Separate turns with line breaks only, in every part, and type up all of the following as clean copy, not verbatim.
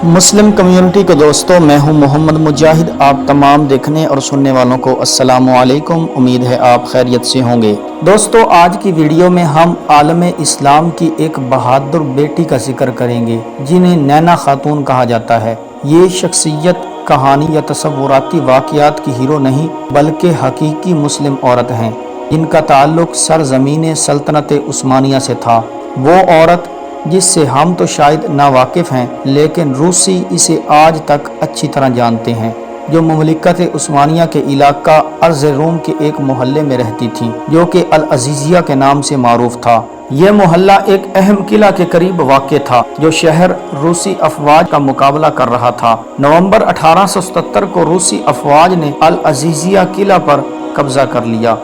مسلم community کے دوستوں، میں ہوں محمد مجاہد۔ آپ تمام دیکھنے اور سننے والوں کو السلام علیکم۔ امید ہے آپ خیریت سے ہوں گے۔ دوستو، آج کی ویڈیو میں ہم عالم اسلام کی ایک بہادر بیٹی کا ذکر کریں گے جنہیں نینا خاتون کہا جاتا ہے۔ یہ شخصیت کہانی یا تصوراتی واقعات کی ہیرو نہیں بلکہ حقیقی مسلم عورت ہیں جن کا تعلق سرزمین سلطنت عثمانیہ سے تھا۔ وہ عورت جس سے ہم تو شاید ناواقف ہیں لیکن روسی اسے آج تک اچھی طرح جانتے ہیں، جو مملکت عثمانیہ کے علاقہ ارض روم کے ایک محلے میں رہتی تھی جو کہ العزیزیہ کے نام سے معروف تھا۔ یہ محلہ ایک اہم قلعہ کے قریب واقع تھا جو شہر روسی افواج کا مقابلہ کر رہا تھا۔ نومبر 1877 کو روسی افواج نے العزیزیہ قلعہ پر قبضہ کر لیا۔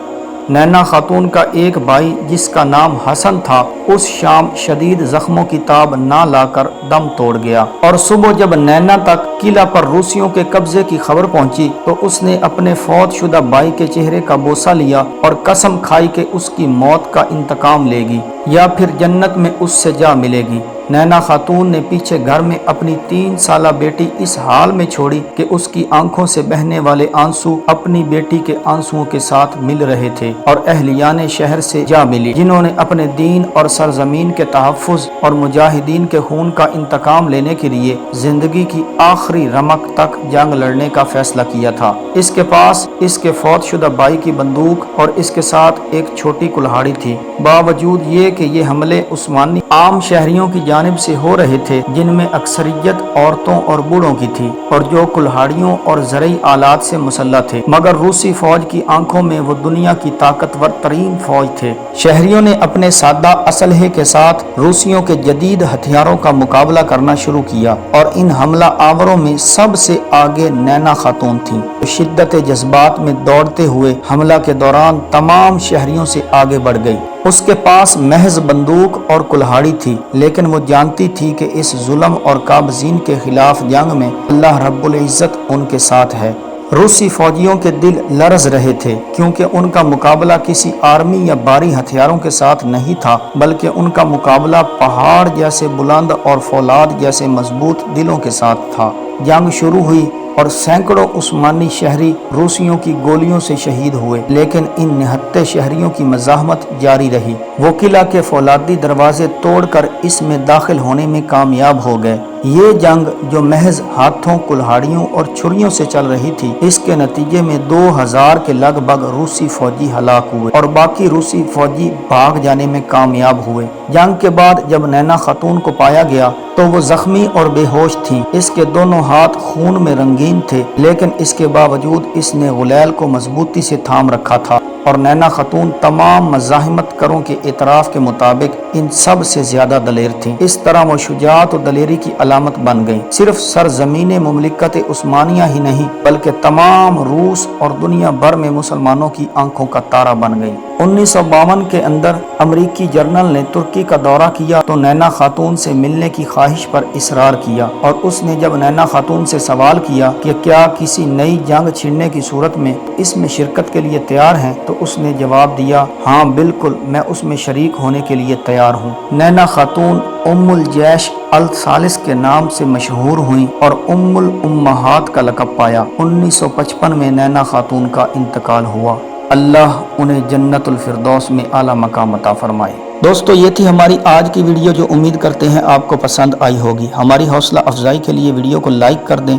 نینا خاتون کا ایک بھائی جس کا نام حسن تھا اس شام شدید زخموں کی تاب نہ لا کر دم توڑ گیا، اور صبح جب نینا تک قلعہ پر روسیوں کے قبضے کی خبر پہنچی تو اس نے اپنے فوت شدہ بھائی کے چہرے کا بوسہ لیا اور قسم کھائی کہ اس کی موت کا انتقام لے گی یا پھر جنت میں اس سے جا ملے گی۔ نینا خاتون نے پیچھے گھر میں اپنی 3 سالہ بیٹی اس حال میں چھوڑی کہ اس کی آنکھوں سے بہنے والے آنسو اپنی بیٹی کے آنسوؤں کے ساتھ مل رہے تھے، اور اہلیان شہر سے جا ملی جنہوں نے اپنے دین اور سرزمین کے تحفظ اور مجاہدین کے خون کا انتقام لینے کے لیے زندگی کی آخری رمق تک جنگ لڑنے کا فیصلہ کیا تھا۔ اس کے پاس اس کے فوت شدہ بھائی کی بندوق اور اس کے ساتھ ایک چھوٹی کلہاڑی تھی۔ باوجود یہ کہ یہ حملے عثمانی عام شہریوں کی جانب سے ہو رہے تھے جن میں اکثریت عورتوں اور بوڑھوں کی تھی اور جو کلہاڑیوں اور زرعی آلات سے مسلح تھے، مگر روسی فوج کی آنکھوں میں وہ دنیا کی طاقتور ترین فوج تھے۔ شہریوں نے اپنے سادہ اسلحے کے ساتھ روسیوں کے جدید ہتھیاروں کا مقابلہ کرنا شروع کیا، اور ان حملہ آوروں میں سب سے آگے نینا خاتون تھیں۔ شدت جذبات میں دوڑتے ہوئے حملہ کے دوران تمام شہریوں سے آگے بڑھ گئی۔ اس کے پاس محض بندوق اور کلہاڑی تھی، لیکن وہ جانتی تھی کہ اس ظلم اور قابضین کے خلاف جنگ میں اللہ رب العزت ان کے ساتھ ہے۔ روسی فوجیوں کے دل لرز رہے تھے کیونکہ ان کا مقابلہ کسی آرمی یا بھاری ہتھیاروں کے ساتھ نہیں تھا بلکہ ان کا مقابلہ پہاڑ جیسے بلند اور فولاد جیسے مضبوط دلوں کے ساتھ تھا۔ جنگ شروع ہوئی اور سینکڑوں عثمانی شہری روسیوں کی گولیوں سے شہید ہوئے، لیکن ان نہتے شہریوں کی مزاحمت جاری رہی۔ وہ قلعہ کے فولادی دروازے توڑ کر اس میں داخل ہونے میں کامیاب ہو گئے۔ یہ جنگ جو محض ہاتھوں، کلہاڑیوں اور چھریوں سے چل رہی تھی، اس کے نتیجے میں 2000 کے لگ بھگ روسی فوجی ہلاک ہوئے اور باقی روسی فوجی بھاگ جانے میں کامیاب ہوئے۔ جنگ کے بعد جب نینا خاتون کو پایا گیا تو وہ زخمی اور بے ہوش تھیں۔ اس کے دونوں ہاتھ خون میں رنگین تھے، لیکن اس کے باوجود اس نے غلیل کو مضبوطی سے تھام رکھا تھا، اور نینا خاتون تمام مزاحمت کروں کے اعتراف کے مطابق ان سب سے زیادہ دلیر تھیں۔ اس طرح وہ شجاعت و دلیری کی علامت بن گئیں، صرف سرزمین مملکت عثمانیہ ہی نہیں بلکہ تمام روس اور دنیا بھر میں مسلمانوں کی آنکھوں کا تارا بن گئیں۔ 1952 کے اندر امریکی جنرل نے ترکی کا دورہ کیا تو نینا خاتون سے ملنے کی خواہش پر اصرار کیا، اور اس نے جب نینا خاتون سے سوال کیا کہ کیا کسی نئی جنگ چھڑنے کی صورت میں اس میں شرکت کے لیے تیار ہیں، تو اس نے جواب دیا، ہاں بالکل، میں اس میں شریک ہونے کے لیے تیار ہوں۔ نینا خاتون ام الجیش الثالث کے نام سے مشہور ہوئیں اور ام الامہات کا لقب پایا۔ 1955 میں نینا خاتون کا انتقال ہوا۔ اللہ انہیں جنت الفردوس میں اعلیٰ مقام عطا فرمائے۔ دوستو، یہ تھی ہماری آج کی ویڈیو جو امید کرتے ہیں آپ کو پسند آئی ہوگی۔ ہماری حوصلہ افزائی کے لیے ویڈیو کو لائک کر دیں،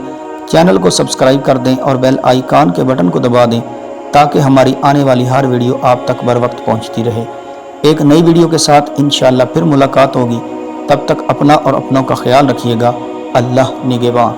چینل کو سبسکرائب کر دیں اور بیل آئیکن کے بٹن کو دبا دیں تاکہ ہماری آنے والی ہر ویڈیو آپ تک بر وقت پہنچتی رہے۔ ایک نئی ویڈیو کے ساتھ انشاءاللہ پھر ملاقات ہوگی۔ تب تک اپنا اور اپنوں کا خیال رکھیے گا۔ اللہ نگہباں۔